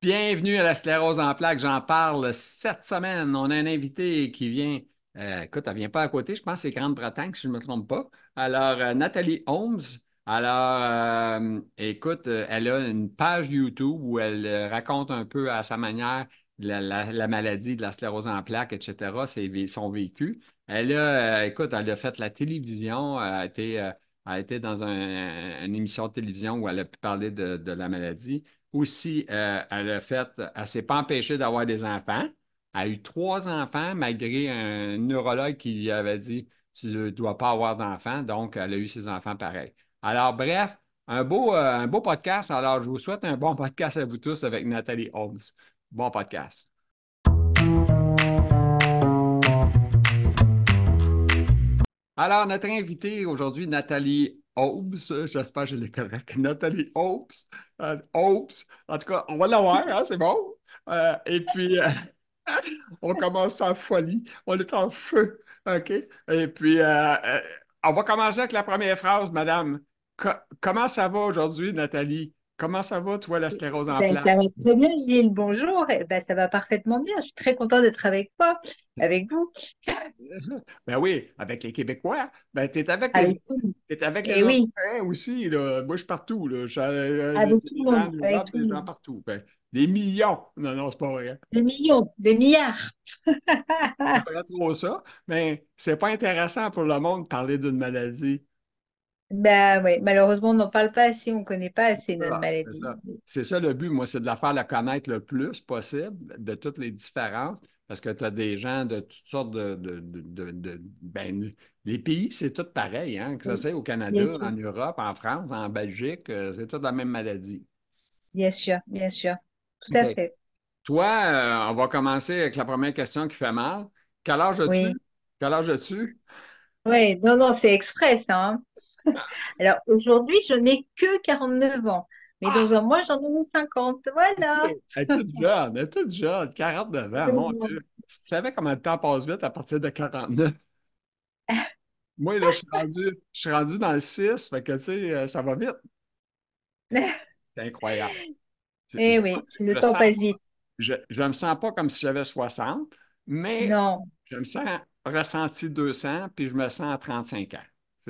Bienvenue à la sclérose en plaques. J'en parle cette semaine. On a un invité qui vient. Écoute, elle ne vient pas à côté. Je pense que c'est Grande-Bretagne, si je ne me trompe pas. Alors, Nathalie Holmes. Alors, écoute, elle a une page YouTube où elle raconte un peu à sa manière la maladie de la sclérose en plaques, etc., son vécu. Écoute, elle a fait la télévision, elle a été dans une émission de télévision où elle a pu parler de la maladie. Aussi, elle ne s'est pas empêchée d'avoir des enfants. Elle a eu trois enfants malgré un neurologue qui lui avait dit, tu ne dois pas avoir d'enfants. Donc, elle a eu ses enfants pareil. Alors, bref, un beau podcast. Alors, je vous souhaite un bon podcast à vous tous avec Nathalie Holmes. Bon podcast. Alors, notre invitée aujourd'hui, Nathalie Hobbs, j'espère que je l'ai correct. Nathalie Hobbs, Hobbs, en tout cas, on va l'avoir, hein, c'est bon. Et puis, on commence en folie, on est en feu, OK? Et puis, on va commencer avec la première phrase, Madame. Comment ça va aujourd'hui, Nathalie? Comment ça va, toi, la sclérose en Ben, plaques? ça va très bien, Gilles. Bonjour. Ben, ça va parfaitement bien. Je suis très contente d'être avec toi, avec vous, Ben oui, avec les Québécois. Ben, avec tout. t'es avec les Et oui, Européens aussi, là. Moi, je suis partout, là. avec tout Des le gens en monde, avec Europe, tout des le gens monde. partout. Ben, des millions. Non, non, c'est pas vrai. Des millions, des milliards. J'aimerais trop ça, mais c'est pas intéressant pour le monde de parler d'une maladie. Ben oui, malheureusement, on n'en parle pas assez, on ne connaît pas assez notre Ah, c'est maladie. ça. C'est ça le but, moi, c'est de la faire la connaître le plus possible, de toutes les différences, parce que tu as des gens de toutes sortes ben, les pays, c'est tout pareil, hein, que ce Oui, soit au bien Canada, sûr, en Europe, en France, en Belgique, c'est toute la même maladie. bien sûr, bien sûr. Tout à OK. fait. Toi, on va commencer avec la première question qui fait mal. Quel âge as-tu? Oui, Quel âge as-tu? oui, non, non, c'est exprès, ça, hein. Alors aujourd'hui, je n'ai que 49 ans, mais dans Ah, un mois, j'en aurai 50. OK. Voilà. Elle est toute jeune, 49 ans, mon Dieu. Si tu savais comment le temps passe vite à partir de 49. Moi, là, je suis rendu dans le 6, fait que, tu sais, ça va vite. C'est incroyable. Je, Eh je, oui, le je temps sens passe pas, vite. je me sens pas comme si j'avais 60, mais Non, je me sens ressenti 200, puis je me sens à 35 ans.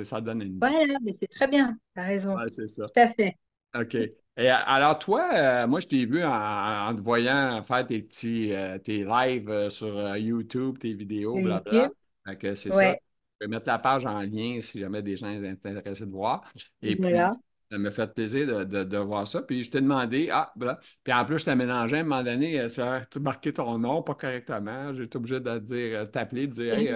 Ça donne une idée. voilà, mais c'est très bien, t'as raison, Ouais, c'est ça. tout à fait. OK. Et alors, toi, moi, je t'ai vu en te voyant faire tes lives sur YouTube, tes vidéos, Sur blabla. YouTube, Fait que c'est ça. ouais, Je vais mettre la page en lien si jamais des gens sont intéressés de voir. Et puis, voilà. ça me fait plaisir de voir ça. Puis, je t'ai demandé, voilà. Puis, en plus, je t'ai mélangé à un moment donné, ça a marqué ton nom pas correctement. J'ai été obligé de dire, t'appeler, de dire, hey,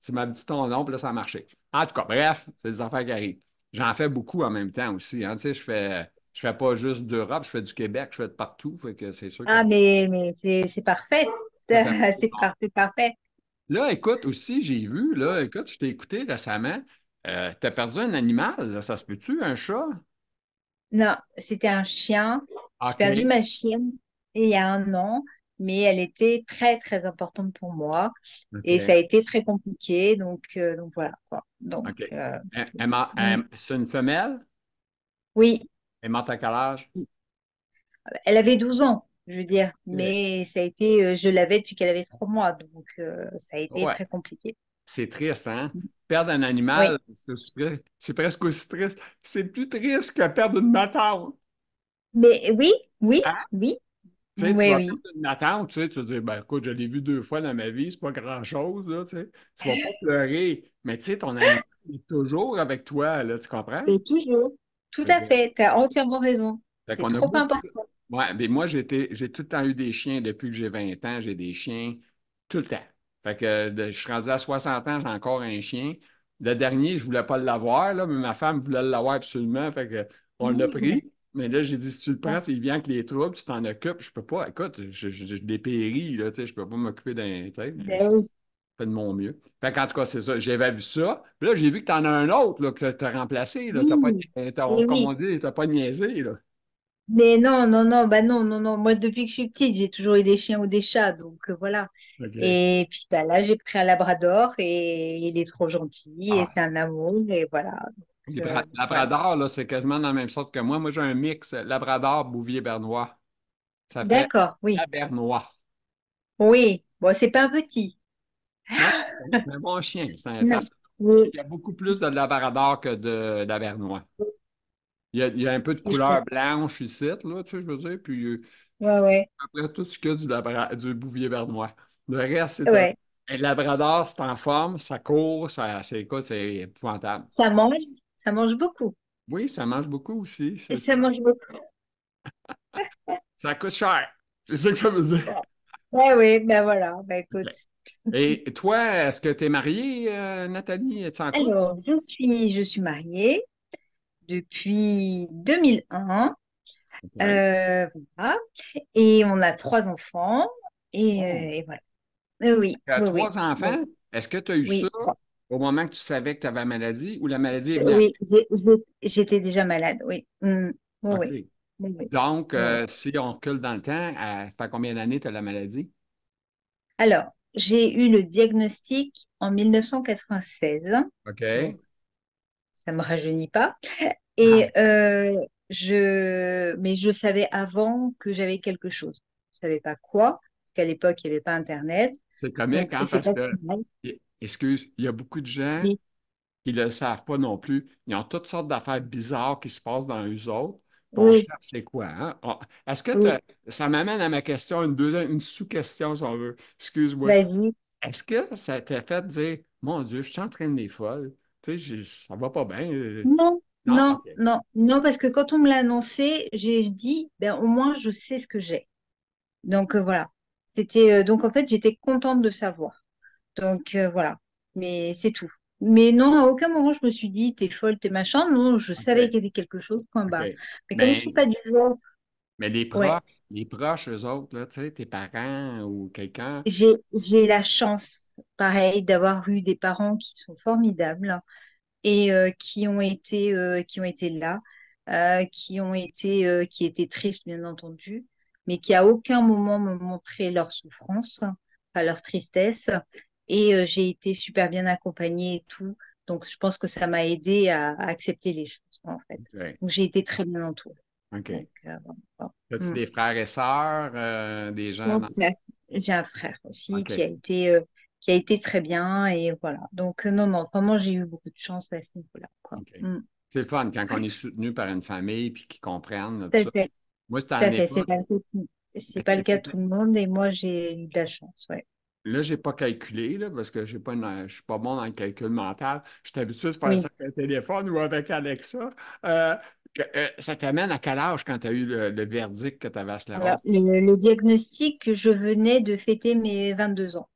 tu m'as dit ton nom, puis là, ça a marché. En tout cas, bref, c'est des affaires qui arrivent. J'en fais beaucoup en même temps aussi, hein. Tu sais, je fais pas juste d'Europe, je fais du Québec, je fais de partout. Fait que c'est sûr que Ah, mais c'est parfait, ça fait un peu c'est fort. parfait, parfait. Là, écoute, aussi, j'ai vu, là, écoute, je t'ai écouté récemment. T'as perdu un animal, là, ça se peut-tu, un chat? Non, c'était un chien. J'ai perdu OK. ma chienne il y a un an, mais elle était très, très importante pour moi et ça OK. a été très compliqué, donc voilà, quoi. Donc, OK. C'est une femelle? oui, Elle est morte à quel âge? elle avait 12 ans, je veux dire, OK. mais ça a été, je l'avais depuis qu'elle avait 3 mois, donc ça a été Ouais. très compliqué. C'est triste, hein? Perdre un animal, Oui, c'est presque aussi triste. C'est plus triste que perdre une matante. mais oui, oui, Hein? oui, Tu sais, tu oui, vas oui. perdre une attente, tu vas dire, ben écoute, je l'ai vu deux fois dans ma vie, c'est pas grand-chose, là, tu sais. Tu vas pas pleurer, mais tu sais, ton animal est toujours avec toi, là, tu comprends? Et toujours, tout Fait à que- fait, tu as entièrement raison. fait C'est qu'on a trop beaucoup. important. Ouais, mais moi, j'ai tout le temps eu des chiens depuis que j'ai 20 ans, j'ai des chiens tout le temps. Fait que je suis rendu à 60 ans, j'ai encore un chien. Le dernier, je voulais pas l'avoir, là, mais ma femme voulait l'avoir absolument, fait que on l'a pris. Mais là, j'ai dit, si tu le prends, il vient avec les troubles, tu t'en occupes. Je peux pas. Écoute, j'ai dépéri, là, tu sais, je peux pas m'occuper d'un. Tu sais, Ben oui. fais de mon mieux. Fait qu'en tout cas, c'est ça. J'avais vu ça. Puis là, j'ai vu que tu en as un autre là, que tu as remplacé. Là. T'as pas, Oui, et comme oui. on dit, tu n'as pas niaisé. Là. Mais non, non, non, bah non, non, non. Moi, depuis que je suis petite, j'ai toujours eu des chiens ou des chats, donc voilà. OK. Et puis bah, là, j'ai pris un labrador et il est trop gentil et Ah, c'est un amour et voilà. Voilà. Labrador, là, c'est quasiment dans la même sorte que moi. Moi, j'ai un mix Labrador, Bouvier, Bernois. Ça fait D'accord, oui. Labernois. Oui, bon, c'est pas un petit. Non, c'est un bon chien. C'est Non. intéressant. Oui, Il y a beaucoup plus de labrador que de Labernois. Il y a un peu de si je comprends. couleur blanche ici, là, tu sais, je veux dire, puis Ouais, ouais, après tout ce qu'il y a du bouvier bernois. Le reste, ouais. un labrador, c'est en forme, ça court, écoute, c'est épouvantable. Ça mange beaucoup. Oui, ça mange beaucoup aussi, c'est Ça ça. mange beaucoup. Ça coûte cher. C'est ça que ça veut dire. Ouais, ouais, ben voilà, ben OK. écoute. Et toi, est-ce que tu es mariée, Nathalie? Es-tu en couple? Alors, je suis mariée depuis 2001. OK. Voilà. Et on a 3 enfants. Oh. Et voilà. Oui, Tu as oui, oui. trois enfants. Est-ce que tu as eu ça Oui, trois. au moment que tu savais que tu avais la maladie ou la maladie est venue Oui, après? j'étais déjà malade, oui. Oui, OK. oui, oui, oui, Donc, oui, oui. si on recule dans le temps, ça fait combien d'années tu as la maladie? Alors, j'ai eu le diagnostic en 1996. OK. Donc, ça ne me rajeunit pas. Ah, Et mais je savais avant que j'avais quelque chose. Je ne savais pas quoi, parce qu'à l'époque, il n'y avait pas Internet. c'est comique, Donc, et hein, c'est parce pas que, si mal. excuse, il y a beaucoup de gens Et- qui ne le savent pas non plus. Ils ont toutes sortes d'affaires bizarres qui se passent dans eux autres. Puis on oui, cherche c'est quoi, hein? Est-ce que oui, ça m'amène à ma question, une sous-question, si on veut. Excuse-moi. vas-y. Est-ce que ça t'a fait dire, mon Dieu, je suis en train de folle? Tu sais, ça va pas bien. Non, Non? non, OK. non, non, parce que quand on me l'a annoncé, j'ai dit, ben, au moins, je sais ce que j'ai. Donc, voilà. Donc, en fait, j'étais contente de savoir. Donc, voilà. Mais c'est tout. Mais non, à aucun moment, je me suis dit, t'es folle, t'es machin. Non, je savais OK. qu'il y avait quelque chose, point barre. OK. Mais comme je suis Mais, pas du genre, mais ouais, les proches, eux autres, là, tu sais, tes parents ou quelqu'un, j'ai la chance, pareil, d'avoir eu des parents qui sont formidables et qui ont été là, qui étaient tristes, bien entendu, mais qui à aucun moment me montraient leur souffrance, pas leur tristesse. Et j'ai été super bien accompagnée et tout. Donc, je pense que ça m'a aidé à accepter les choses, en fait. OK. Donc, j'ai été très bien entourée. OK. Donc, voilà. As-tu Mm. des frères et sœurs, des gens Mon dans... frère. J'ai un frère aussi OK. qui a été très bien. Et voilà. Donc, non, non, vraiment, j'ai eu beaucoup de chance à ce niveau-là, quoi. OK. Mm. C'est le fun quand on est soutenu par une famille puis qu'ils comprennent là, tout Tout à ça. fait. Moi, c'était Tout à à fait. C'est l'époque. pas le cas c'est pas le cas de tout le monde. Et moi, j'ai eu de la chance, ouais. Là, j'ai pas calculé là, parce que je suis pas bon dans le calcul mental. Je suis habitué de faire Oui. ça avec un téléphone ou avec Alexa. Euh, Ça t'amène à quel âge quand tu as eu le verdict que tu avais la Alors, sclérose? le diagnostic, je venais de fêter mes 22 ans.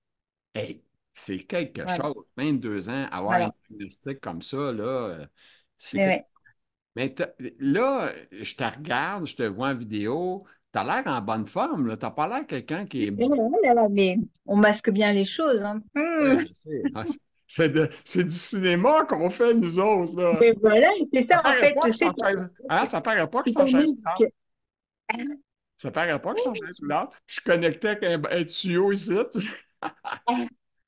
Hey, c'est quelque Voilà. chose. 2 ans, avoir un Voilà. diagnostic comme ça, là, c'est Et quelque... ouais. Mais là, je te regarde, je te vois en vidéo, tu as l'air en bonne forme, là. Tu n'as pas l'air quelqu'un qui est... Oh là là, mais on masque bien les choses, hein. Oui, je sais. Ah, c'est du cinéma qu'on fait, nous autres, là. Mais voilà, c'est Ça ça, en paraît fait, pas tu que je suis sais, en chaise. Hein? Ça paraît pas que je suis c'est en un chaise masque. roulante. Ça paraît pas que je suis en chaise roulante. Je suis connecté avec un tuyau ici.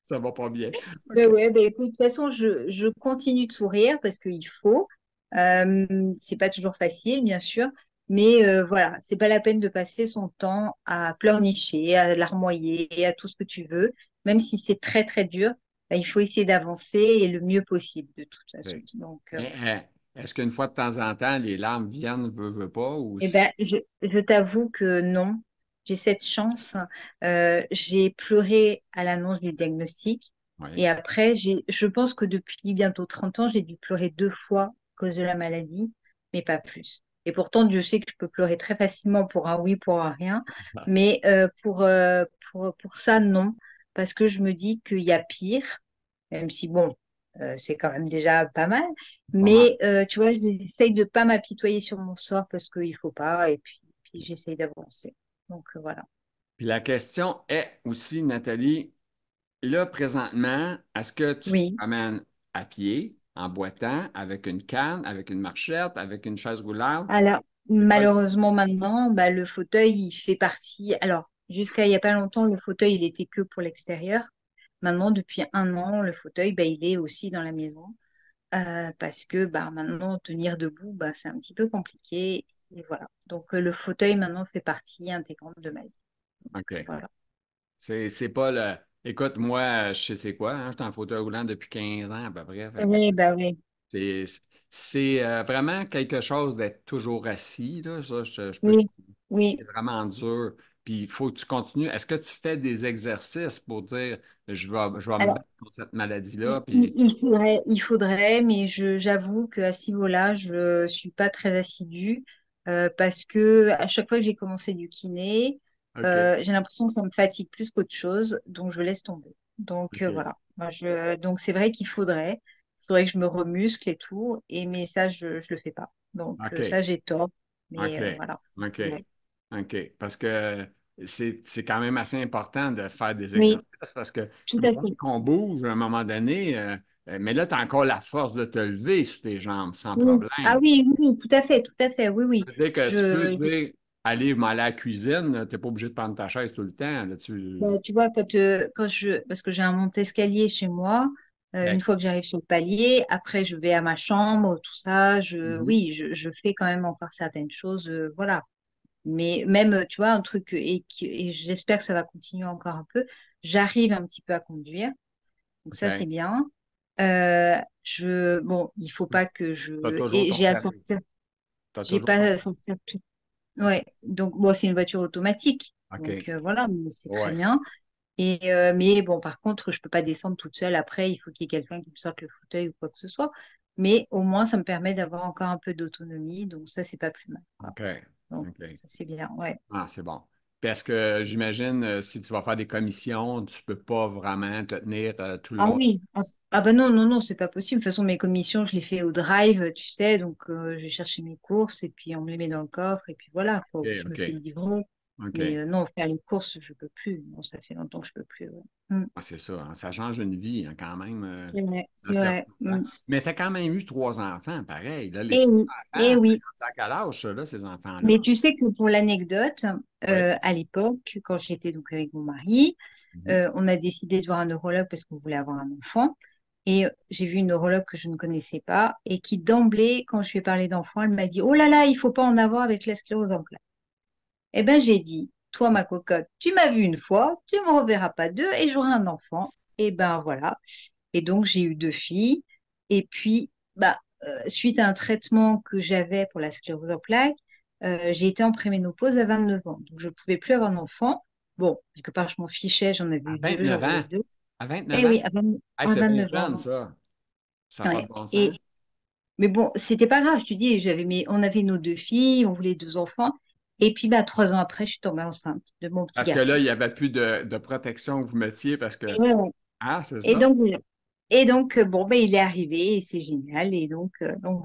Ça va pas bien. Ben OK. ouais, ben écoute, de toute façon, je continue de sourire parce qu'il faut. C'est pas toujours facile, bien sûr, mais voilà, c'est pas la peine de passer son temps à pleurnicher, à larmoyer, à tout ce que tu veux, même si c'est très très dur. Ben, il faut essayer d'avancer et le mieux possible de toute façon. OK. Donc, Mais, est-ce qu'une fois de temps en temps, les larmes viennent, veut pas, ou... eh ben, je t'avoue que non, j'ai cette chance. J'ai pleuré à l'annonce du diagnostic Oui. et après, je pense que depuis bientôt 30 ans, j'ai dû pleurer 2 fois à cause de la maladie, mais pas plus. Et pourtant, Dieu sait que je peux pleurer très facilement pour un oui, pour un rien, mais pour ça, non, parce que je me dis qu'il y a pire, même si bon, c'est quand même déjà pas mal. Pas mal. Mais tu vois, j'essaye de pas m'apitoyer sur mon sort parce qu'il faut pas. Et puis j'essaye d'avancer. Donc voilà. Puis la question est aussi, Nathalie, là, présentement, est-ce que tu te Oui. promènes à pied, en boitant, avec une canne, avec une marchette, avec une chaise roulante? Alors, C'est quoi malheureusement, maintenant, bah, le fauteuil, il fait partie. Alors, jusqu'à il n'y a pas longtemps, le fauteuil, il était que pour l'extérieur. Maintenant, depuis un an, le fauteuil, bah, il est aussi dans la maison. parce que bah, maintenant, tenir debout, bah, c'est un petit peu compliqué. Et voilà. Donc, le fauteuil maintenant fait partie intégrante de ma vie. OK. Voilà. C'est pas le. Écoute, moi, je sais c'est quoi, hein, je suis en fauteuil roulant depuis 15 ans à peu près. Fait que Oui, bah oui. c'est vraiment quelque chose d'être toujours assis, là. Ça, je peux. Oui, oui. C'est vraiment dur. Puis il faut que tu continues. Est-ce que tu fais des exercices pour dire je vais me Alors, battre contre cette maladie-là? Puis il faudrait, mais j'avoue qu'à ce niveau-là, je suis pas très assidue parce que à chaque fois que j'ai commencé du kiné, OK, j'ai l'impression que ça me fatigue plus qu'autre chose, donc je laisse tomber. Donc OK, voilà. Donc c'est vrai qu'il faudrait que je me remuscle et tout, mais ça je le fais pas. Donc ça OK. j'ai tort, mais OK, voilà. OK, Ouais. OK. Parce que c'est quand même assez important de faire des Oui, exercices parce que tout tout à le monde fait. qu'on bouge à un moment donné, mais là, tu as encore la force de te lever sur tes jambes sans Oui. Ah problème. oui, oui, tout à fait, oui, Ça oui. veut dire que tu peux Je, dire, allez, m'aller à la cuisine, tu n'es pas obligé de prendre ta chaise tout le temps. Là, Bah, tu vois, parce que j'ai un monte-escalier chez moi, une OK. fois que j'arrive sur le palier, après je vais à ma chambre, tout ça, Mhm. oui, je fais quand même encore certaines choses, voilà. Mais même, tu vois, un truc, et j'espère que ça va continuer encore un peu, j'arrive un petit peu à conduire, donc ça c'est OK. bien. Bon, il faut pas que Tu as toujours et ton j'ai à permis. sortir, Tu as j'ai toujours pas ton à permis. sortir tout. Ouais, donc bon, c'est une voiture automatique, donc OK. voilà, mais c'est très Ouais. bien. Mais bon, par contre, je peux pas descendre toute seule. Après, il faut qu'il y ait quelqu'un qui me sorte le fauteuil ou quoi que ce soit. Mais au moins, ça me permet d'avoir encore un peu d'autonomie. Donc ça, c'est pas plus mal, quoi. OK. Donc OK. ça, c'est bien. Ouais. Ah, c'est bon. Parce que j'imagine, si tu vas faire des commissions, tu peux pas vraiment te tenir tout le Ah long. oui. Ah bah non, non, non, c'est pas possible. De toute façon, mes commissions, je les fais au drive, tu sais. Donc je vais chercher mes courses et puis on me les met dans le coffre et puis voilà, quoi. OK, Je me fais OK, livrer. Mais OK. non, faire les courses, je peux plus. Non, ça fait longtemps que je peux plus. Ouais. Ah, c'est ça, hein, ça change une vie hein, quand même. C'est vrai, La c'est vrai. sclérodermie. Mais tu as quand même eu 3 enfants, pareil. Là, les Et trois oui, et enfants, oui. c'est à quel âge, ça, là, ces enfants-là? Mais tu sais que pour l'anecdote, Oui. à l'époque, quand j'étais donc avec mon mari, Mhm. on a décidé de voir un neurologue parce qu'on voulait avoir un enfant. Et j'ai vu une neurologue que je ne connaissais pas et qui d'emblée, quand je lui ai parlé d'enfant, elle m'a dit, oh là là, il faut pas en avoir avec la sclérose en plaques. Eh ben j'ai dit, toi ma cocotte, tu m'as vu une fois, tu ne me reverras pas deux et j'aurai un enfant. Et ben voilà. Et donc j'ai eu deux filles. Et puis, bah, suite à un traitement que j'avais pour la sclérose en plaques, j'ai été en préménopause à 29 ans. Donc je ne pouvais plus avoir d'enfant. Bon, quelque part, je m'en fichais, j'en avais À eu deux, j'en 29 voulais ans. deux. À 29 Eh ans? oui, Hey, à c'est bien 29 jeune, ans. ça. Ça n'a pas de Ouais. bon sens. Et, mais bon, c'était pas grave, je te dis, on avait nos deux filles, on voulait deux enfants. Et puis, bah, 3 ans après, je suis tombée enceinte de mon petit Parce que là, garçon. il n'y avait plus de protection que vous mettiez parce que. Et, ouais, ouais. Ah, c'est Et ça? donc, voilà. Et donc, bon, ben, il est arrivé et c'est génial. Et donc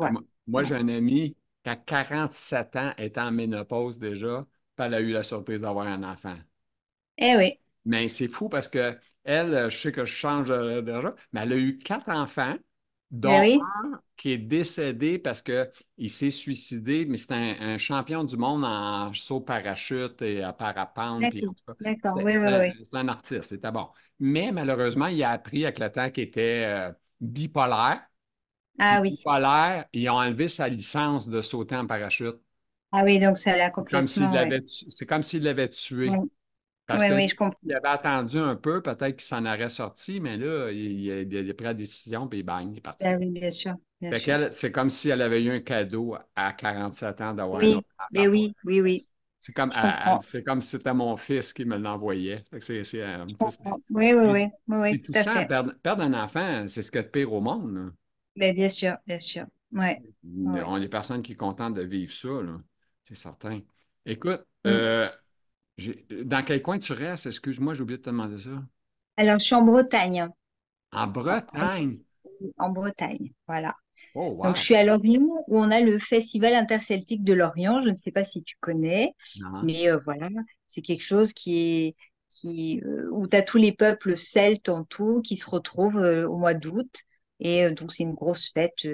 Ah, voilà. moi, Voilà. j'ai un ami qui, à 47 ans, était en ménopause déjà, puis elle a eu la surprise d'avoir un enfant. Eh oui, Mais c'est fou parce que elle, je sais que je change de genre, mais elle a eu 4 enfants, eh dont oui, un qui est décédé parce qu'il s'est suicidé, mais c'est un champion du monde en saut parachute et à parapente. Puis, d'accord, en tout cas, d'accord, oui, c'est oui, un, oui. c'est un artiste, c'était bon. Mais malheureusement, il a appris avec le temps qu'il était bipolaire. Puis Ah oui, bipolaire, ils ont enlevé sa licence de sauter en parachute. ah oui, donc ça l'a C'est comme s'il complètement, ouais. l'avait c'est comme s'il l'avait Oui, tué. Parce oui, que oui, je comprends. s'il avait attendu un peu, peut-être qu'il s'en aurait sorti, mais là, il a pris la décision, puis bang, il est Ah parti. oui, bien sûr, bien Fait sûr. qu'elle, c'est comme si elle avait eu un cadeau à 47 ans d'avoir un Oui, autre mais enfant. oui, oui, oui, je comprends. C'est comme si c'était mon fils qui me l'envoyait. Fait que Je tu sais, comprends. Oui, oui, oui, oui, oui, c'est tout à touchant. fait. Perdre un enfant, c'est ce qu'il y a de pire au monde, là. Mais bien sûr, bien sûr. Ouais, ouais. On est des personnes qui sont contentes de vivre ça, là. C'est certain. Écoute, Mm. dans quel coin tu restes? Excuse-moi, j'ai oublié de te demander ça. Alors, je suis en Bretagne. En En, Bretagne. en Bretagne, voilà. Oh, Donc, je wow. suis à Lorient où on a le Festival interceltique de Lorient. Je ne sais pas si tu connais, Non. mais voilà, c'est quelque chose où tu as tous les peuples celtes en tout qui se retrouvent au mois d'août. Et donc, c'est une grosse fête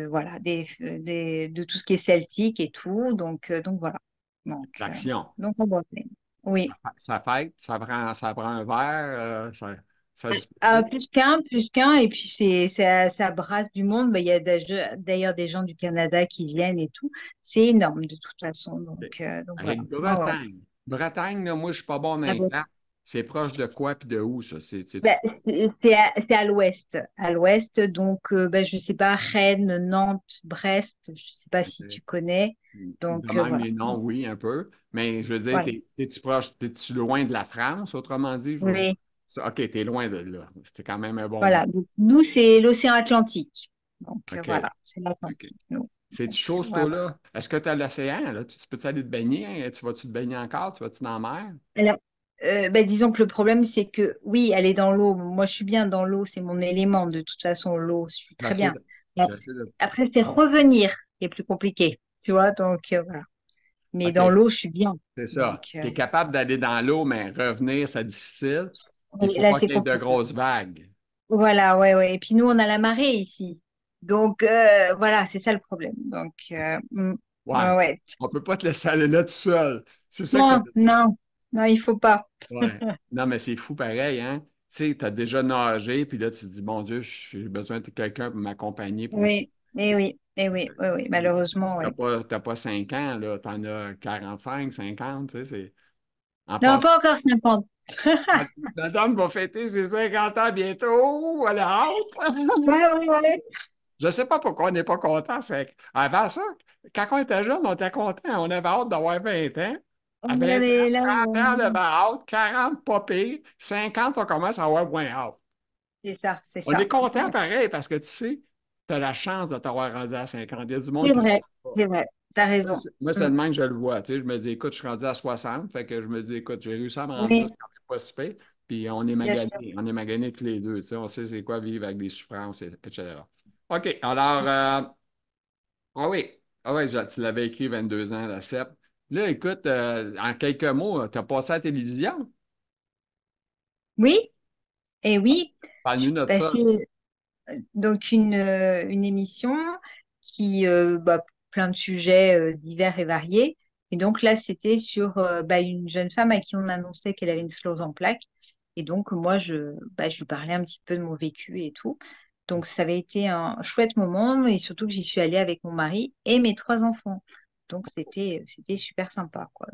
voilà, de tout ce qui est celtique et tout. Donc voilà. Donc, euh, L'action. donc en Bretagne. Oui. Ça fête, ça prend un verre. Ça a du Ah, prix. plus qu'un, et puis ça brasse du monde. Bah, il y a d'ailleurs des gens du Canada qui viennent et tout. C'est énorme de toute façon. Donc voilà. Avec Ouais, ouais. Bretagne. Bretagne, là, moi, je suis pas bon dans Ah les bon. cartes. C'est proche de quoi puis de où, ça? Bah, c'est à l'ouest. À l'ouest, donc bah, je sais pas, Rennes, Nantes, Brest, je sais pas si tu connais. De Donc même voilà. les noms, oui, un peu. Mais je veux dire, Voilà. t'es-tu proche, t'es-tu loin de la France, autrement dit? Oui, OK, t'es loin de là. C'était quand même un bon bout. voilà. Donc, nous, c'est l'océan Atlantique. Donc OK, voilà, c'est OK. l'Atlantique, nous. C'est-tu Donc, chaud, ce ouais, ouais. là Est-ce que tu as l'océan, là? Tu peux-tu aller te baigner? Tu vas-tu te baigner encore? Tu vas-tu dans la mer? Alors, bah, disons que le problème, c'est que oui, elle est dans l'eau. Moi, je suis bien dans l'eau, c'est mon élément. De toute façon, l'eau, je suis très J'essaie bien. de... Mais J'essaie de... après, c'est revenir qui est plus compliqué. Tu vois, donc voilà. Mais dans OK, l'eau, je suis bien. c'est Donc ça. Tu es capable d'aller dans l'eau, mais revenir, c'est difficile. Puis il oui, faut là, pas c'est qu'il y ait de compliqué. grosses vagues. Voilà, ouais, ouais. Et puis nous, on a la marée ici. Donc voilà, c'est ça le problème. Donc Ouais. ouais, ouais. On peut pas te laisser aller là tout seul. C'est ça que ça Non, veut dire. non, non, il faut pas. Ouais. Non, mais c'est fou pareil, hein? Tu sais, tu as déjà nagé, puis là, tu te dis, mon Dieu, j'ai besoin de quelqu'un pour m'accompagner pour ça. Oui, et oui, et oui, oui, oui, malheureusement, oui. T'as pas 5 ans, là, t'en as 45, 50, tu sais, c'est... En Non, passant, pas encore 50. la dame va fêter ses 50 ans bientôt, elle a hâte. Ouais, ouais, ouais. Je ne sais pas pourquoi on n'est pas content. Avant ça, quand on était jeune, on était content. On avait hâte d'avoir 20 ans. À 20 Ouais, ans, mais là, 30 ans, on avait hâte. 40, pas pire. 50, on commence à avoir moins hâte. c'est ça, c'est On est ça. content Ouais. pareil parce que tu sais, tu as la chance de t'avoir rendu à 50. Il y a du monde C'est qui ne sait vrai, pas. c'est vrai. T'as Moi, raison. c'est Mm. le même que je le vois. Tu sais, je me dis, écoute, je suis rendu à 60. Fait que je me dis, écoute, j'ai réussi à me rendre là, Oui, c'est quand même pas si pire. Puis on est bien sûr. maganés. On est maganés tous les deux. Tu sais, on sait c'est quoi vivre avec des souffrances, etc. OK. Alors, ah oui, ah oui, tu l'avais écrit 22 ans, la CEP. Là, écoute, en quelques mots, tu as passé à la télévision. Oui, et oui, je Parle-nous suis de ça. passée donc une émission qui, bah, plein de sujets divers et variés. Et donc là, c'était sur bah, une jeune femme à qui on annonçait qu'elle avait une sclérose en plaques. Et donc, moi, je lui parlais un petit peu de mon vécu et tout. Donc, ça avait été un chouette moment et surtout que j'y suis allée avec mon mari et mes trois enfants. Donc, c'était super sympa, quoi.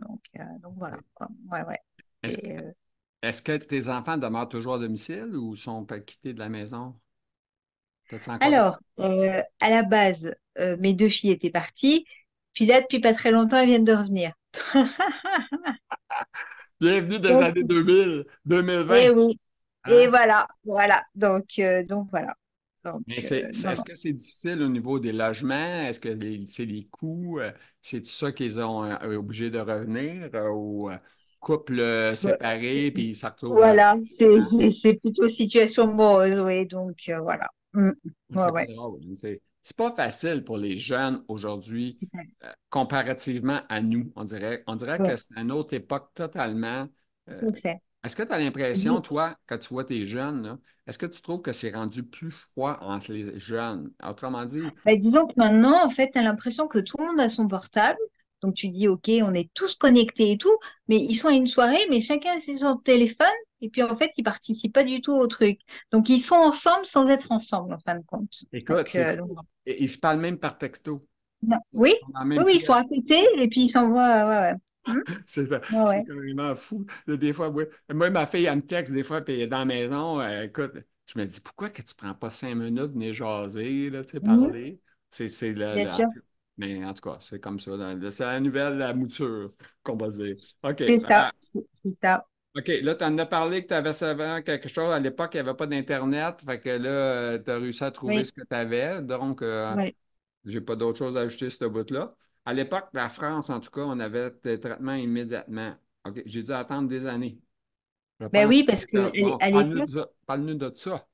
Donc voilà, quoi. Ouais, ouais. Est-ce que, Et, est-ce que tes enfants demeurent toujours à domicile ou sont pas quittés de la maison? T'as-tu encore des... alors, à la base, mes deux filles étaient parties. Puis là, depuis pas très longtemps, elles viennent de revenir. Bienvenue des Donc, années 2000, 2020. et oui. Et Hein? voilà, voilà. Donc voilà. Donc, Mais non, est-ce non. que c'est difficile au niveau des logements? Est-ce que c'est les coûts? C'est tout ça qu'ils ont obligés de revenir ou couple Ouais. séparé puis ils se retrouvent... Voilà, hein? c'est plutôt situation morose, oui. Donc voilà. Mm. Ouais, C'est pas ouais. drôle. Hein. C'est pas facile pour les jeunes aujourd'hui, comparativement à nous. On dirait Ouais, que c'est une autre époque totalement. Euh, tout à fait. Est-ce que tu as l'impression, Dis- toi, quand tu vois tes jeunes, là, est-ce que tu trouves que c'est rendu plus froid entre les jeunes? Autrement dit, Bah, disons que maintenant, en fait, tu as l'impression que tout le monde a son portable. Donc tu dis, OK, on est tous connectés et tout, mais ils sont à une soirée, mais chacun a son téléphone, et puis en fait, ils participent pas du tout au truc. Donc ils sont ensemble sans être ensemble, en fin de compte. écoute, c'est Donc, fou. Et ils se parlent même par texto. non. Ils Oui, sont dans la oui, même oui, ils sont pièce. à côté, et puis ils s'envoient, ouais, ouais. C'est Ouais, c'est ouais. carrément fou. Là, des fois, moi, ma fille, elle me texte des fois, puis elle est dans la maison. Écoute, je me dis, pourquoi que tu prends pas 5 minutes, venir jaser, là, tu sais, Mhm, parler? bien sûr. Mais en tout cas, c'est comme ça. C'est la nouvelle la mouture, qu'on va dire. OK. C'est ça, c'est ça. OK. Là, tu en as parlé que tu avais savant quelque chose. À l'époque, il n'y avait pas d'Internet. Fait que là, tu as réussi à trouver Oui, ce que tu avais. Donc, oui. j'ai pas d'autre chose à ajouter sur ce bout-là. À l'époque, la France, en tout cas, on avait des traitements immédiatement. OK, j'ai dû attendre des années. Je Ben pense oui, parce que que, bon, à parle-nous l'époque, de ça. Parle-nous de ça.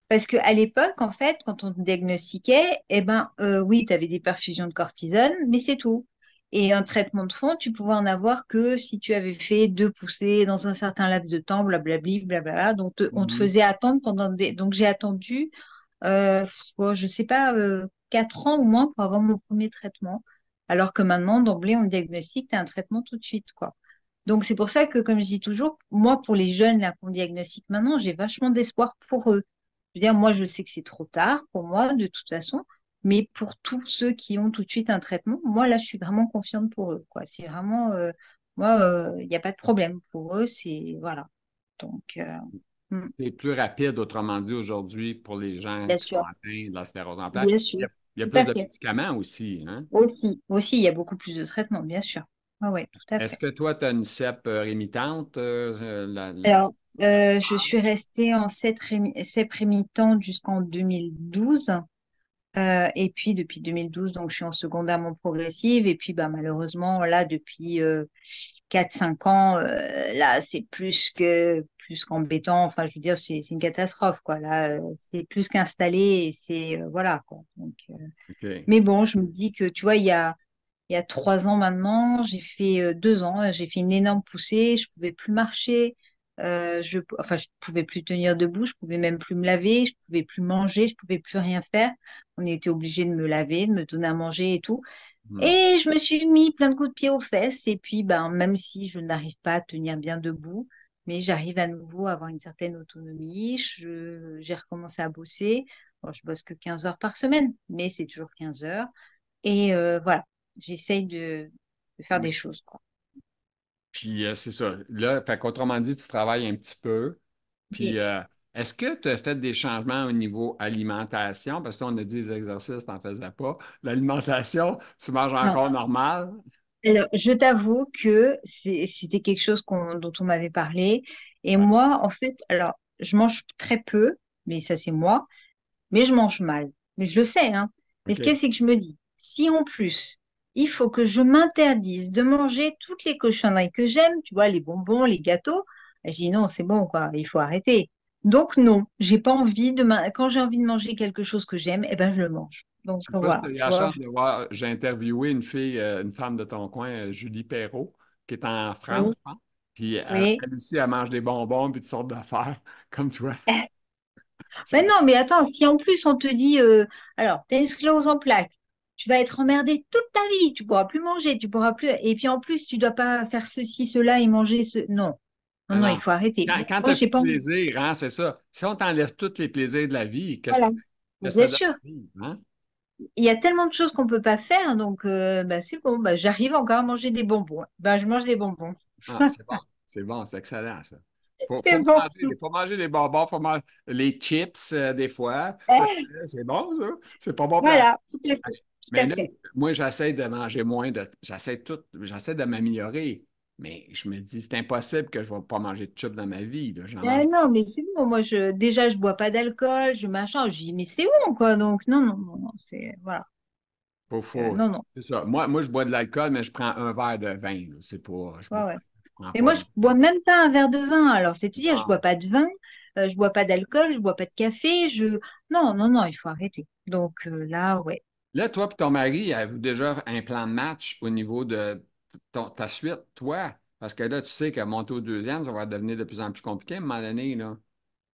Parce qu'à l'époque, en fait, quand on te diagnostiquait, eh ben, oui, tu avais des perfusions de cortisone, mais c'est tout. Et un traitement de fond, tu pouvais en avoir que si tu avais fait deux poussées dans un certain laps de temps, blablabli, blablabla. Donc, on te Mhm. faisait attendre pendant des... Donc, j'ai attendu, je sais pas, 4 ans au moins pour avoir mon premier traitement. Alors que maintenant, d'emblée, on me diagnostique, tu as un traitement tout de suite, quoi. Donc, c'est pour ça que, comme je dis toujours, moi, pour les jeunes là, qu'on diagnostique maintenant, j'ai vachement d'espoir pour eux. Je veux dire, moi, je sais que c'est trop tard pour moi, de toute façon, mais pour tous ceux qui ont tout de suite un traitement, moi, là, je suis vraiment confiante pour eux, quoi. C'est vraiment, moi, il n'y a pas de problème pour eux, c'est, voilà. Donc, mm, C'est plus rapide, autrement dit, aujourd'hui, pour les gens bien qui sont sûr, atteints de la sclérose en plaques. bien Il y sûr, a, il y a tout plus à de fait. médicaments aussi, hein? Aussi, il y a beaucoup plus de traitements, bien sûr. Ah ouais, tout à Est-ce fait. que toi, tu as une CEP rémitante? Alors, la- je suis restée en CEP rémitante jusqu'en 2012. Et puis, depuis 2012, donc, je suis en secondairement progressive. Et puis, bah, malheureusement, là, depuis 4-5 ans, là, c'est plus qu'embêtant. Enfin, je veux dire, c'est une catastrophe, quoi. Là, c'est plus qu'installé et c'est, voilà, quoi. Donc, OK. mais bon, je me dis que, tu vois, il y a 3 ans maintenant, j'ai fait 2 ans, j'ai fait une énorme poussée, je pouvais plus marcher, enfin, je pouvais plus tenir debout, je pouvais même plus me laver, je pouvais plus manger, je pouvais plus rien faire. On était obligé de me laver, de me donner à manger et tout. Hmm. Et je me suis mis plein de coups de pied aux fesses. Et puis, ben, même si je n'arrive pas à tenir bien debout, mais j'arrive à nouveau à avoir une certaine autonomie. J'ai recommencé à bosser. Bon, je bosse que 15 heures par semaine, mais c'est toujours 15 heures. Et voilà, j'essaye de faire des choses, quoi. Puis c'est ça. Là, fait qu'autrement dit, tu travailles un petit peu. Puis Oui. est-ce que tu as fait des changements au niveau alimentation? Parce que là, on a dit les exercices, tu n'en faisais pas. L'alimentation, tu manges Non. encore normal? Alors, je t'avoue que c'était quelque chose dont on m'avait parlé. Et Ouais. moi, en fait, alors, je mange très peu, mais ça, c'est moi, mais je mange mal. Mais je le sais, hein. Mais ce qu'il y a, OK. c'est que je me dis, si en plus, il faut que je m'interdise de manger toutes les cochonneries que j'aime, tu vois, les bonbons, les gâteaux, je dis non, c'est bon, quoi, il faut arrêter. Donc non, j'ai pas envie quand j'ai envie de manger quelque chose que j'aime, eh ben je le mange. Donc Je sais pas si tu voilà, as eu tu la vois. chance de voir, j'ai interviewé une fille, une femme de ton coin, Julie Perrault, qui est en France, Oui, je pense. Puis oui. elle aussi, elle mange des bonbons puis toutes sortes d'affaires, comme toi. Mais non, mais attends, si en plus on te dit, alors, t'as une sclérose en plaques, tu vas être emmerdé toute ta vie, tu pourras plus manger, tu pourras plus, et puis en plus tu dois pas faire ceci, cela et manger ce. Non, non, Ah non, non. il faut arrêter. Quand tu Moi, n'as j'ai plus de pas envie. plaisir, hein, c'est ça. Si on t'enlève tous les plaisirs de la vie, qu'est-ce Voilà. que Bien ça donne sûr, à vivre, hein? il y a tellement de choses qu'on peut pas faire, donc bah, c'est bon, bah, j'arrive encore à manger des bonbons. Bah, je mange des bonbons. Ah, c'est bon. C'est bon, c'est excellent, ça. C'est bon. Faut manger des bonbons, faut manger les chips des fois. C'est bon, ça. C'est pas bon pour la... Voilà, tout à fait, tout Mais à là, fait. moi, j'essaie de manger moins de. J'essaie de m'améliorer. Mais je me dis, c'est impossible que je ne vais pas manger de chips dans ma vie, là. J'en mange. Non, mais c'est bon, moi, déjà, je bois pas d'alcool, je machin, je dis, mais c'est bon, quoi, donc non, non, non, non, c'est, voilà. Faut. Non, non, C'est ça. Moi, je bois de l'alcool, mais je prends un verre de vin, là. C'est pas. ouais, ouais. Je prends Et pas moi, je bois même pas un verre de vin. Alors, c'est-à-dire, je bois non. pas de vin, je bois pas d'alcool, je bois pas de café. Non, non, non, il faut arrêter. Donc là, ouais. Là, toi et ton mari, avez-vous déjà un plan de match au niveau de ta suite, toi? Parce que là, tu sais que monter au deuxième, ça va devenir de plus en plus compliqué à un moment donné, là.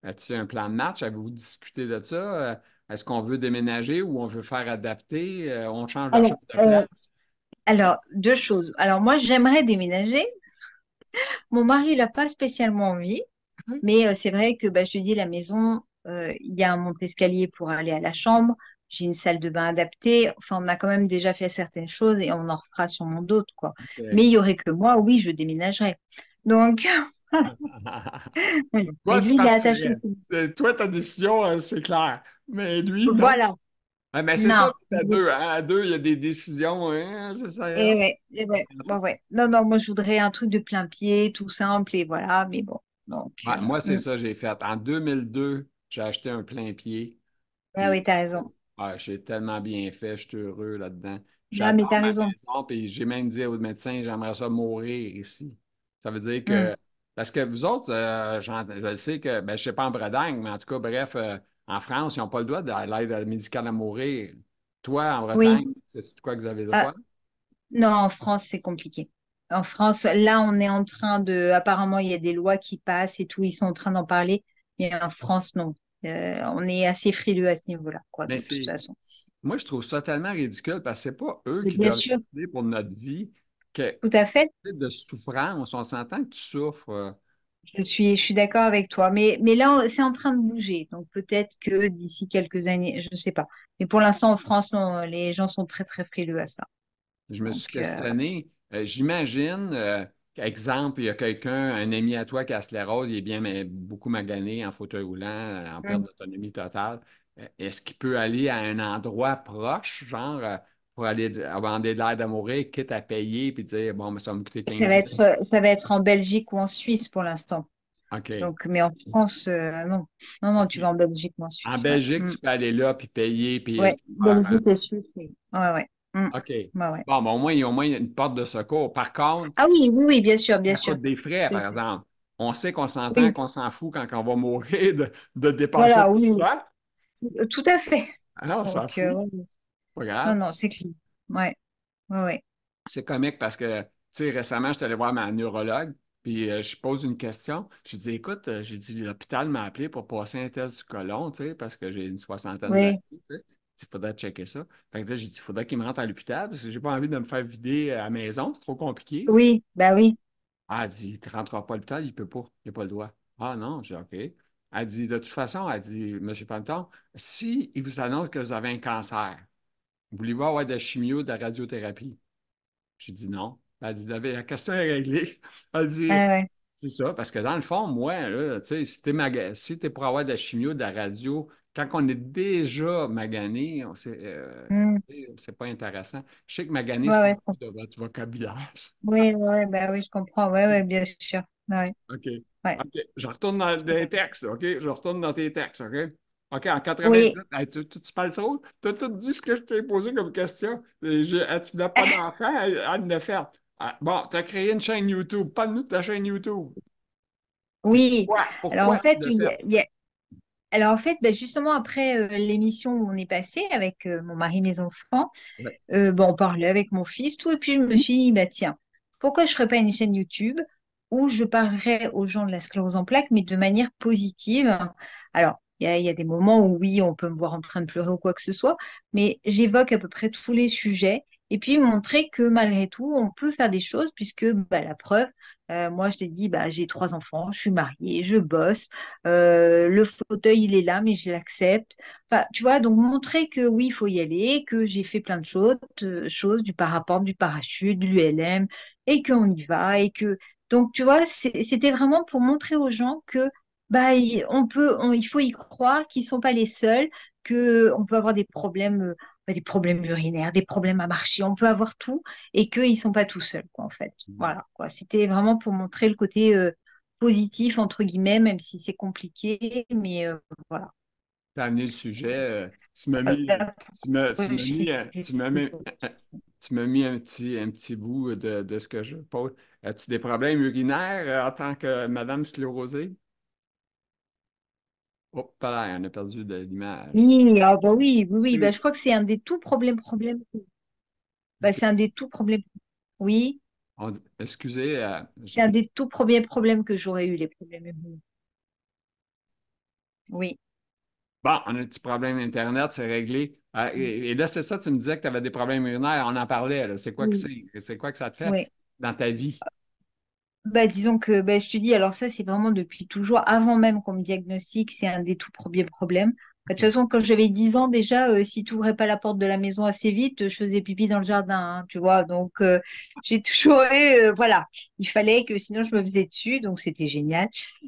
As-tu un plan de match? Avez-vous discuté de ça? Est-ce qu'on veut déménager ou on veut faire adapter? On change de Alors, chambre de place? deux choses. Alors, moi, j'aimerais déménager. Mon mari, il n'a pas spécialement envie. Mais c'est vrai que bah, je te dis, la maison, il y a un monte-escalier pour aller à la chambre. J'ai une salle de bain adaptée. Enfin, on a quand même déjà fait certaines choses et on en refera sûrement d'autres, quoi. Mais OK. il y aurait que moi, oui, je déménagerais. Donc, mais Toi, tu lui, il est attaché. partirais. Toi, ta décision, c'est clair. Mais lui, non. Voilà. Ah, mais c'est ça, Non. à deux, hein? À deux, il y a des décisions, hein? Je sais, Et hein? ouais, et ouais, ouais, ouais. Non, non, moi, je voudrais un truc de plein pied, tout simple, et voilà. Mais bon. Donc, Ouais, moi, c'est ça que j'ai fait. En 2002, j'ai acheté un plein pied. ah oui, Puis, t'as raison. j'ai tellement bien fait, je suis heureux là-dedans. Non, mais J'adore t'as ma raison. maison, puis j'ai même dit au médecin, j'aimerais ça mourir ici. Ça veut dire Hmm. que, parce que vous autres, je sais que, ben, je ne sais pas en Bretagne, mais en tout cas, bref, en France, ils n'ont pas le droit de l'aide médicale à mourir. Toi, en Oui. Bretagne, c'est quoi que vous avez le Ah, droit? non, en France, c'est compliqué. En France, là, on est en train de. Apparemment, il y a des lois qui passent et tout, ils sont en train d'en parler. Mais en France, non. On est assez frileux à ce niveau-là, quoi, Mais de toute façon. moi, je trouve ça tellement ridicule parce que c'est pas eux Mais qui bien doivent sûr. décider pour notre vie. quel tout à fait. type de souffrance? On s'entend que tu souffres. Je suis d'accord avec toi. Mais là, c'est en train de bouger. Donc peut-être que d'ici quelques années, je ne sais pas. Mais pour l'instant, en France, non, les gens sont très, très frileux à ça. Je me suis Donc, questionné. J'imagine, exemple, il y a quelqu'un, un ami à toi qui a sclérose, il est bien, mais beaucoup magané, en fauteuil roulant, en perte mm. d'autonomie totale. Est-ce qu'il peut aller à un endroit proche, genre, pour aller avoir des l'air à mourir, quitte à payer, puis dire, bon, mais ça va me coûter Ça 15 va 000. être en Belgique ou en Suisse pour l'instant. OK. Donc, mais en France, non. Non, non, tu OK. vas en Belgique ou en En Suisse, ouais. Belgique, Mm. tu peux aller là, puis payer, puis Ouais, faire Belgique et Suisse, oui. Ouais, ouais. Mm. OK. Ouais, ouais. Bon, ben, au moins, il y a une porte de secours. Par contre, Ah oui, oui, oui, bien sûr, bien ça sûr. coûte des frais, Tout à par fait. exemple. On sait qu'on s'entend, Oui, qu'on s'en fout quand on va mourir de dépenser voilà, tout oui, ça. tout à fait. Ah, on s'en Donc, fout. ouais, ouais. Pas Non, grave. non, c'est clair. Ouais, ouais, ouais. C'est comique parce que, tu sais, récemment, je suis allé voir ma neurologue, puis je pose une question. J'ai dit, écoute, j'ai dit, l'hôpital m'a appelé pour passer un test du côlon, tu sais, parce que j'ai une soixantaine d'années, Oui, tu sais. Il faudrait checker ça. Fait que là, j'ai dit, il faudrait qu'il me rentre à l'hôpital parce que j'ai pas envie de me faire vider à la maison, c'est trop compliqué. oui, bah oui. Ah, elle dit, tu ne rentreras pas à l'hôpital, il ne peut pas, il n'a pas le droit. Ah non, j'ai OK. Elle dit, de toute façon, elle dit, Monsieur Panton, si il vous annonce que vous avez un cancer, voulez-vous avoir de la chimio, de la radiothérapie? J'ai dit non. Elle dit, la question est réglée. Elle dit, Ah ouais. c'est ça, parce que dans le fond, moi, là, tu sais, si t'es pour avoir de la chimio, de la radio, quand on est déjà magané, Mm. c'est pas intéressant. Je sais que magané, Ouais, c'est pas ouais, je beaucoup comprends. de votre vocabulaire. Oui, ouais, bah oui, je comprends. Ouais, ouais, bien sûr. Ouais, OK. ouais. OK. Je retourne dans les textes, OK? Je retourne dans tes textes, OK? OK, en 98, Oui. hey, tu parles trop? Tu as tout dit ce que je t'ai posé comme question. Tu n'as pas d'enfant? Elle le fait. Ah, bon, tu as créé une chaîne YouTube. Parle-nous de ta chaîne YouTube. Puis Oui. Alors en pourquoi tu fait, l'as faite? alors en fait, bah, justement après l'émission où on est passé avec mon mari, mes enfants, Ouais. bon, on parlait avec mon fils, tout, et puis je me suis dit, bah tiens, pourquoi je ferais pas une chaîne YouTube où je parlerais aux gens de la sclérose en plaques, mais de manière positive. Alors, il y a des moments où oui, on peut me voir en train de pleurer ou quoi que ce soit, mais j'évoque à peu près tous les sujets, et puis montrer que malgré tout, on peut faire des choses, puisque bah, la preuve, moi je t'ai dit, bah, j'ai 3 enfants, je suis mariée, je bosse, le fauteuil il est là, mais je l'accepte. Enfin, tu vois, donc montrer que oui, il faut y aller, que j'ai fait plein de choses, du parapente, du parachute, de l'ULM, et qu'on y va, et que donc tu vois, c'était vraiment pour montrer aux gens que bah il faut y croire, qu'ils sont pas les seuls, que on peut avoir des problèmes urinaires, des problèmes à marcher, on peut avoir tout, et qu'ils sont pas tout seuls, quoi, en fait. Voilà, quoi. C'était vraiment pour montrer le côté positif entre guillemets, même si c'est compliqué, mais voilà. Tu as amené le sujet. Tu m'as mis, tu m'as mis, tu m'as mis un petit bout de ce que je pose. As-tu des problèmes urinaires en tant que madame sclérosée? Oh, là, on a perdu de l'image. Oui, ah bah oui, oui, oui. Bah, Excuse- je crois que c'est un des tout problèmes. Bah, c'est un des tout problèmes. Oui, Excusez, c'est un des tout premiers problèmes que j'aurais eu, les problèmes urinaires. Oui, bon, on a un petit problème Internet, c'est réglé. Et là, c'est ça, tu me disais que tu avais des problèmes urinaires, on en parlait, là. C'est quoi que oui, c'est? C'est quoi que ça te fait oui. dans ta vie? Bah, disons que bah, je te dis, alors ça, c'est vraiment depuis toujours, avant même qu'on me diagnostique, c'est un des tout premiers problèmes. Bah, de toute OK. façon, quand j'avais 10 ans déjà, si tu ouvrais pas la porte de la maison assez vite, je faisais pipi dans le jardin, hein, tu vois. Donc, j'ai toujours eu, voilà, il fallait que sinon je me faisais dessus, donc c'était génial.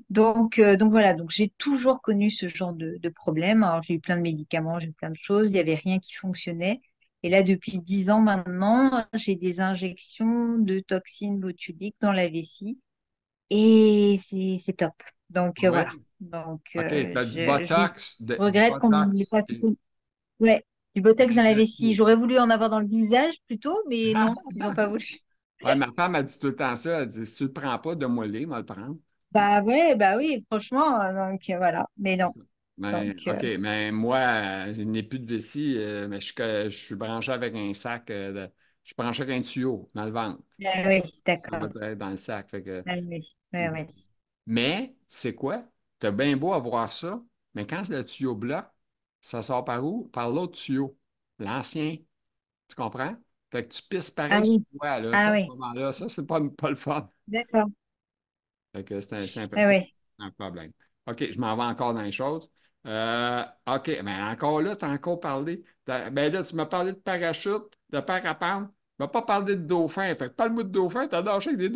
Donc voilà, donc j'ai toujours connu ce genre de problème. Alors, j'ai eu plein de médicaments, j'ai eu plein de choses, il n'y avait rien qui fonctionnait. Et là, depuis 10 ans maintenant, j'ai des injections de toxines botuliques dans la vessie et c'est top. Donc voilà. Oui. Donc OK, tu as je du regrette qu'on ne l'ait Botox. pas fait. Ouais, du botox dans la vessie. Injecté. J'aurais voulu en avoir dans le visage plutôt, mais non, ils n'ont pas voulu. Ouais, ma femme a dit tout le temps ça. Elle dit, si tu le prends pas, donne-moi-le, moi le prendre. Bah ouais, bah oui, franchement. Donc voilà. Mais non. Mais, Donc OK, mais moi, je n'ai plus de vessie, mais je suis branché avec un sac, je suis branché avec un tuyau dans le ventre. ah oui, On va d'accord. dire dans le sac. Ah oui, ouais, ouais. Mais, c'est quoi? T'as bien beau avoir ça, mais quand le tuyau bloque, ça sort par où? Par l'autre tuyau, l'ancien. Tu comprends? Fait que tu pisses Ah pareil sur oui, toi, là, tu sais, ah à ce oui, moment-là. Ça, c'est pas le fun. d'accord. Fait que Ah c'est oui. un problème. OK, je m'en vais encore dans les choses. OK, mais encore là, tu as encore parlé. Ben là, tu m'as parlé de parachute, de parapente. Tu m'as pas parlé de dauphin. Fait que parle-moi de dauphin. T'as nagé avec des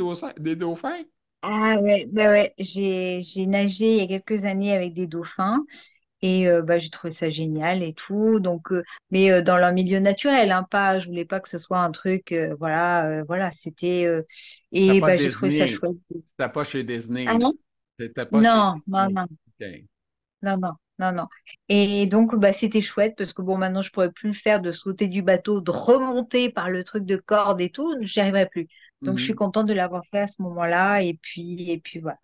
dauphins? Ah ouais, bah ouais. J'ai nagé il y a quelques années avec des dauphins et bah, j'ai trouvé ça génial et tout. Donc, mais dans leur milieu naturel, hein, pas, je voulais pas que ce soit un truc, voilà, c'était C'était et pas bah, j'ai trouvé ça Disney. chouette. C'était pas chez Ah Disney, là. non? C'était pas chez Non, non, Disney. non. OK. Non, non, non, non. Et donc, bah, c'était chouette parce que bon, maintenant, je pourrais plus le faire de sauter du bateau, de remonter par le truc de corde et tout. J'y arriverai plus. Donc, je suis Mhm. contente de l'avoir fait à ce moment-là. Et puis voilà.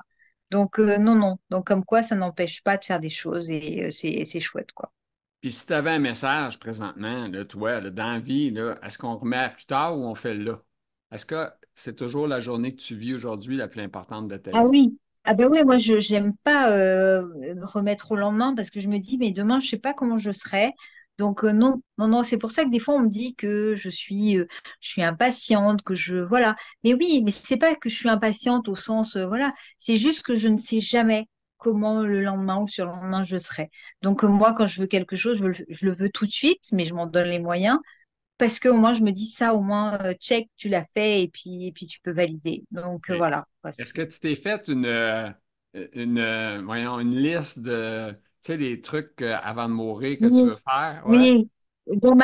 Donc, non, non. Donc, comme quoi, ça n'empêche pas de faire des choses et c'est chouette, quoi. Puis si tu avais un message présentement, là, toi, là, dans la vie, là, est-ce qu'on remet à plus tard ou on fait là? Est-ce que c'est toujours la journée que tu vis aujourd'hui la plus importante de ta Ah vie? oui, ah ben oui, moi je j'aime pas me remettre au lendemain parce que je me dis mais demain je sais pas comment je serai. Donc non, non, non, c'est pour ça que des fois on me dit que je suis impatiente, que je voilà. Mais oui, mais c'est pas que je suis impatiente au sens voilà, c'est juste que je ne sais jamais comment le lendemain ou sur le lendemain je serai. Donc moi quand je veux quelque chose, je le veux tout de suite, mais je m'en donne les moyens parce que au moins je me dis ça, au moins check, tu l'as fait et puis tu peux valider. Donc OK. voilà. Quoi, Est-ce que tu t'es fait voyons, une liste de, tu sais, des trucs avant de mourir que tu oui, veux faire? Ouais. oui. Dans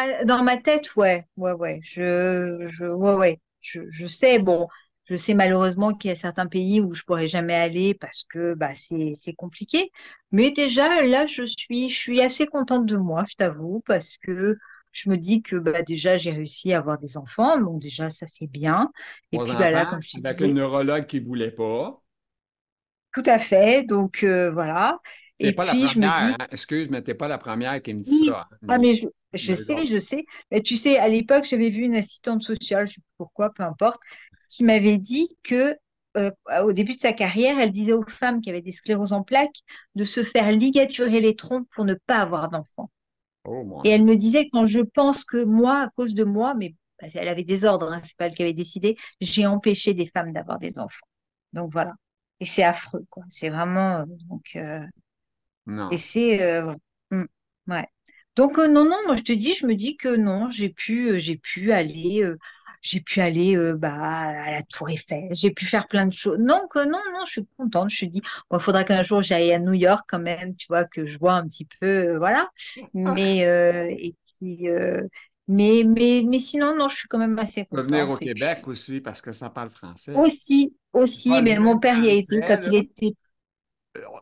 ma tête, ouais, ouais, ouais. Ouais, ouais. Je sais, bon, je sais malheureusement qu'il y a certains pays où je pourrais jamais aller parce que bah, c'est compliqué. Mais déjà, là, je suis assez contente de moi, je t'avoue, parce que je me dis que bah, déjà, j'ai réussi à avoir des enfants. Donc déjà, ça, c'est bien. Et Trois puis bah, là, enfants comme je te avec une disais, neurologue qui ne voulait pas. tout à fait. Donc voilà. T'es Et pas la puis, je première, me dis, hein? Excuse, mais t'es pas la première qui me dit oui, ça, hein. ah, Il y a eu d'autres. je sais. Mais tu sais, à l'époque, j'avais vu une assistante sociale, je sais pas pourquoi, peu importe, qui m'avait dit que au début de sa carrière, elle disait aux femmes qui avaient des scléroses en plaques de se faire ligaturer les trompes pour ne pas avoir d'enfants. Oh mon Et Dieu. elle me disait quand je pense que moi, à cause de moi, mais parce qu'elle avait des ordres, hein, c'est pas elle qui avait décidé, j'ai empêché des femmes d'avoir des enfants. Donc voilà. Et c'est affreux, quoi. C'est vraiment et Non. c'est ouais. Donc non non, moi je te dis, je me dis que non, j'ai pu aller bah, à la Tour Eiffel, j'ai pu faire plein de choses. Donc non non, je suis contente. Je me dis, bon, il faudra qu'un jour j'aille à New York quand même, tu vois, que je vois un petit peu, voilà. Mais et puis mais sinon non, je suis quand même assez Tu peux venir au contente. Et Québec puis aussi parce que ça parle français. aussi C'est pas aussi, le mais mon même père y a été français, quand là. il était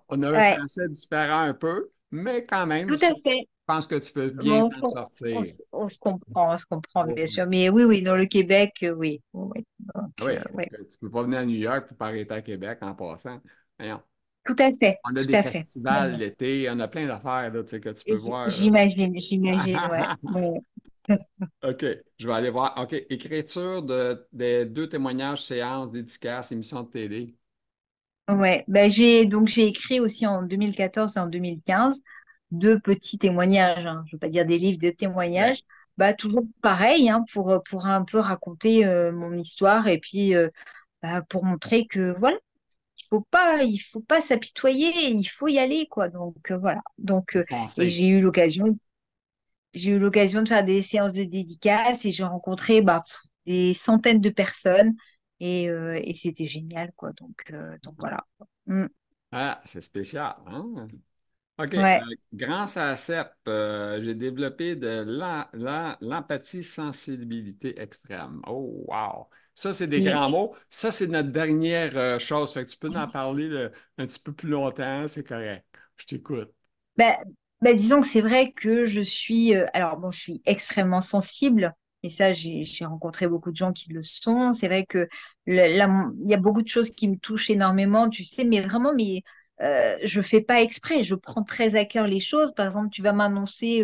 On a un ouais, français différent un peu, mais quand même, tout je à fait. pense que tu peux bien Bon, t'en sortir. on se comprend, Oh, bien sûr. Mais oui, oui, dans le Québec, oui. Oui, oui. Donc, oui, oui. tu peux pas venir à New York pour pas arrêter à Québec en passant. Voyons. Tout à fait, On a tout des à fait. Non, festivals non. l'été, on a plein d'affaires là, tu sais, que tu peux voir, là. J'imagine, ouais. Ouais. OK, je vais aller voir. OK, écriture des deux témoignages, séances, dédicaces, émissions de télé. Ouais. Donc j'ai écrit aussi en 2014 et en 2015 deux petits témoignages, hein. Je veux pas dire des livres de Ouais. témoignages. Bah, toujours pareil, hein, pour un peu raconter mon histoire et puis bah, pour montrer que voilà. Il faut pas s'apitoyer, il faut y aller, quoi. Donc voilà. Donc et Foncé. j'ai eu l'occasion de faire des séances de dédicaces et j'ai rencontré bah, des centaines de personnes et c'était génial, quoi. Donc voilà. Mm. Ah, c'est spécial, hein? OK. Ouais. Grâce à CEP, j'ai développé de l'empathie sensibilité extrême. Oh, wow! Ça, c'est des grands Et, mots. Ça, c'est notre dernière chose. Fait que tu peux en parler un petit peu plus longtemps, c'est correct. Je t'écoute. bah, bah, disons que c'est vrai que je suis, alors bon, je suis extrêmement sensible, et ça, j'ai rencontré beaucoup de gens qui le sont. C'est vrai que il y a beaucoup de choses qui me touchent énormément, tu sais, mais vraiment, je fais pas exprès. Je prends très à cœur les choses. Par exemple, tu vas m'annoncer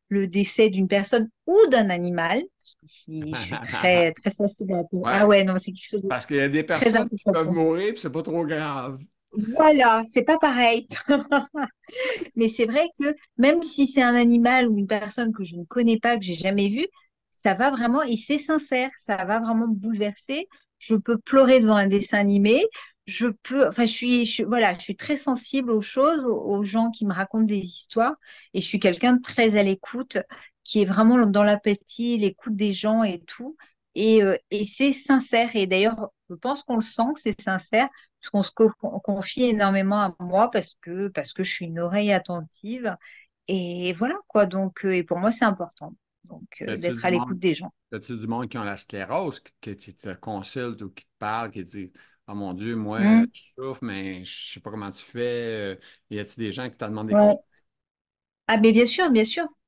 le décès d'une personne ou d'un animal, parce que je suis très, très sensible à tout. Ah Ouais, ouais, non, c'est quelque chose de parce qu'il y a des très personnes qui important peuvent pour moi. mourir, puis c'est pas trop grave. Voilà, c'est pas pareil. Mais c'est vrai que même si c'est un animal ou une personne que je ne connais pas, que j'ai jamais vu, ça va vraiment, et c'est sincère, ça va vraiment me bouleverser. Je peux pleurer devant un dessin animé. Enfin, voilà, je suis très sensible aux choses, aux gens qui me racontent des histoires, et je suis quelqu'un de très à l'écoute, qui est vraiment dans l'appétit, l'écoute des gens et tout. Et c'est sincère. Et d'ailleurs, je pense qu'on le sent que c'est sincère, parce qu'on confie énormément à moi parce que je suis une oreille attentive. Et voilà quoi. Donc, et pour moi, c'est important. Donc, As-tu d'être du à l'écoute monde, des gens. as-tu du monde qui ont la sclérose, qui te consulte ou qui te parle, qui te dit oh mon Dieu, moi, Hmm. je souffre, mais je sais pas comment tu fais. Y a-t-il des gens qui te demandent des conseils? Ouais. Ah, mais bien sûr,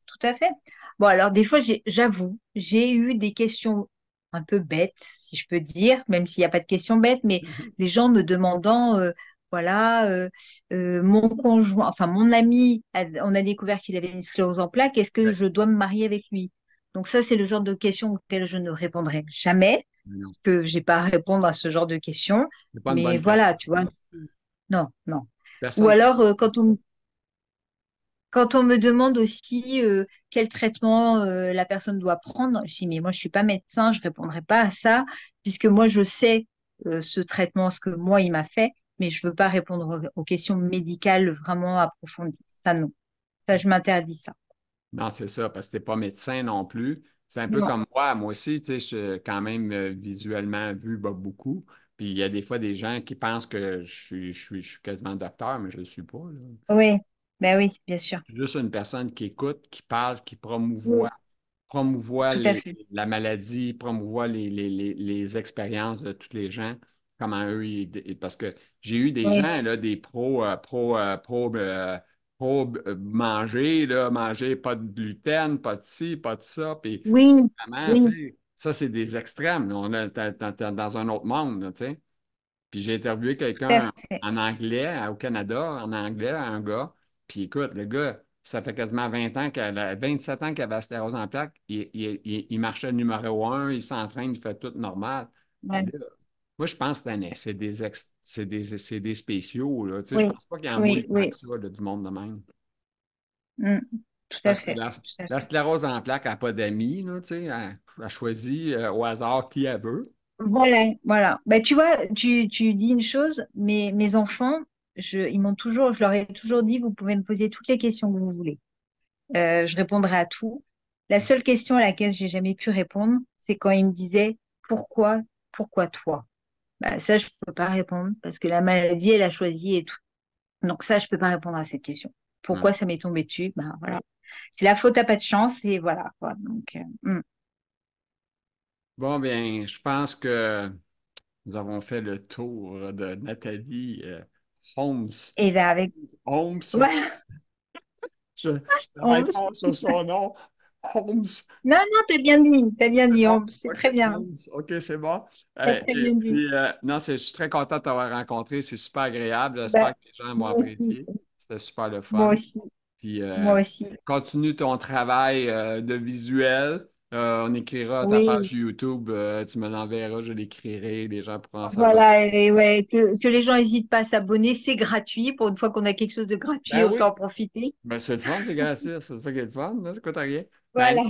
tout à fait. Bon, alors des fois, j'avoue, j'ai eu des questions un peu bêtes, si je peux dire, même s'il n'y a pas de questions bêtes, mais des gens me demandant, voilà, mon conjoint, enfin mon ami, on a découvert qu'il avait une sclérose en plaques, est-ce que Ouais. je dois me marier avec lui? Donc ça, c'est le genre de questions auxquelles je ne répondrai jamais, Non, que j'ai pas à répondre à ce genre de questions. c'est pas une Mais bonne question. voilà, tu vois, non, non. Ou Personne. alors, quand on me demande aussi quel traitement la personne doit prendre, je dis, mais moi, je suis pas médecin, je répondrai pas à ça, puisque moi, je sais ce traitement, ce que moi, il m'a fait, mais je veux pas répondre aux questions médicales vraiment approfondies. Ça, non. Ça, je m'interdis ça. Non, c'est ça, parce que t'es pas médecin non plus. C'est un peu Non. comme moi aussi, tu sais, je suis quand même visuellement vu beaucoup. Puis il y a des fois des gens qui pensent que je suis quasiment docteur, mais je ne le suis pas, là. Oui, ben oui, bien sûr. Je suis juste une personne qui écoute, qui parle, qui Oui, promouvoit tout à fait. la maladie, promouvoit les expériences de tous les gens, comment eux, parce que j'ai eu des Oui, gens, là, des manger, là, manger pas de gluten, pas de ci, pas de ça, puis oui, vraiment, tu oui, sais, ça, c'est des extrêmes, là. On est dans un autre monde, là, tu sais. Puis j'ai interviewé tout à quelqu'un fait. en anglais au Canada, en anglais, un gars. Puis écoute, le gars, ça fait quasiment 20 ans 27 ans qu'il avait la sclérose en plaques. Il marchait numéro un, il s'entraîne, il fait tout normal. Puis Ouais. là, moi, je pense que c'est des spéciaux, là. Tu sais, je Oui, pense pas qu'il y en oui, mouille tant que oui. ça, là, du monde de même. Mm, tout à Parce que fait. Tout à la fait. sclérose en plaques n'a pas d'amis, là, tu sais. Elle choisit au hasard qui elle veut. Voilà, voilà. Bah, tu vois, tu dis une chose, mais mes enfants, je leur ai toujours dit, vous pouvez me poser toutes les questions que vous voulez. Je répondrai à tout. La seule question à laquelle j'ai jamais pu répondre, c'est quand ils me disaient pourquoi, pourquoi toi? Bah, ça, je peux pas répondre parce que la maladie, elle a choisi et tout. Donc ça, je peux pas répondre à cette question. Hmm. Pourquoi ça m'est tombé dessus? Bah voilà. C'est la faute à pas de chance et voilà, quoi. Donc, Bon, bien, je pense que nous avons fait le tour de Nathalie Holmes. et là, avec, Holmes, voilà, je travaille fort sur son nom. Holmes. Non, non, t'as bien C'est dit, bon. c'est OK, très bien, Holmes. OK, c'est bon. t'as très Et bien dit. puis, non, je suis très content de t'avoir rencontré. C'est super agréable. Bah, J'espère que les gens vont moi aussi, apprécier. C'était super le moi fun. aussi, Puis, moi aussi. continue ton travail de visuel. On écrira ta page Oui, YouTube. Tu me l'enverras, je l'écrirai. Les gens pourront s'abonner. voilà, et ouais, que les gens n'hésitent pas à s'abonner, c'est gratuit. Pour une fois qu'on a quelque chose de gratuit, Ben autant oui. en profiter. Ben, c'est le fun, c'est gratuit, c'est ça qui est le fun, là, ça coûte rien. Ben, Voilà,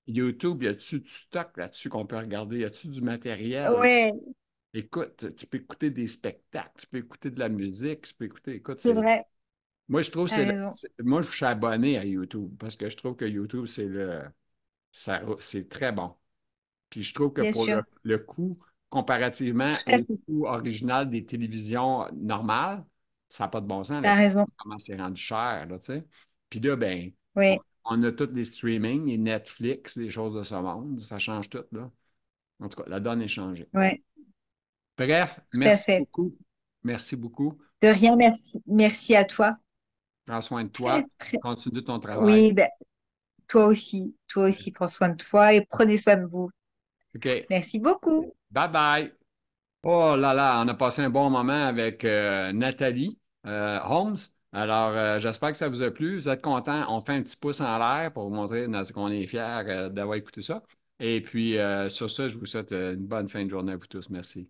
YouTube, y a-tu du stock là-dessus qu'on peut regarder? Y a-tu du matériel? ouais, Écoute, tu peux écouter des spectacles, tu peux écouter de la musique, tu peux écouter, écoute, c'est c'est. vrai, Moi, je trouve que t'as raison. moi, je suis abonné à YouTube parce que je trouve que YouTube, c'est très bon. Puis je trouve que Bien pour sûr, le coût, comparativement tout à au fait, coût original des télévisions normales, ça n'a pas de bon sens, la t'as télévision, raison. comment c'est rendu cher, là, tu sais. Puis là, ben, on, Oui, on a tous les streamings, les Netflix, des choses de ce monde, ça change tout, là. En tout cas, la donne est changée. ouais, Bref, tout à merci fait. beaucoup. Merci beaucoup. De rien, merci. Merci à toi. Prends soin de toi. Très- Continue ton travail. Oui, ben, toi aussi, prends soin de toi et prenez soin de vous. OK. Merci beaucoup. Bye bye. Oh là là, on a passé un bon moment avec Nathalie Holmes. Alors, j'espère que ça vous a plu. Vous êtes contents? On fait un petit pouce en l'air pour vous montrer qu'on est fiers d'avoir écouté ça. Et puis, sur ça, je vous souhaite une bonne fin de journée à vous tous. Merci.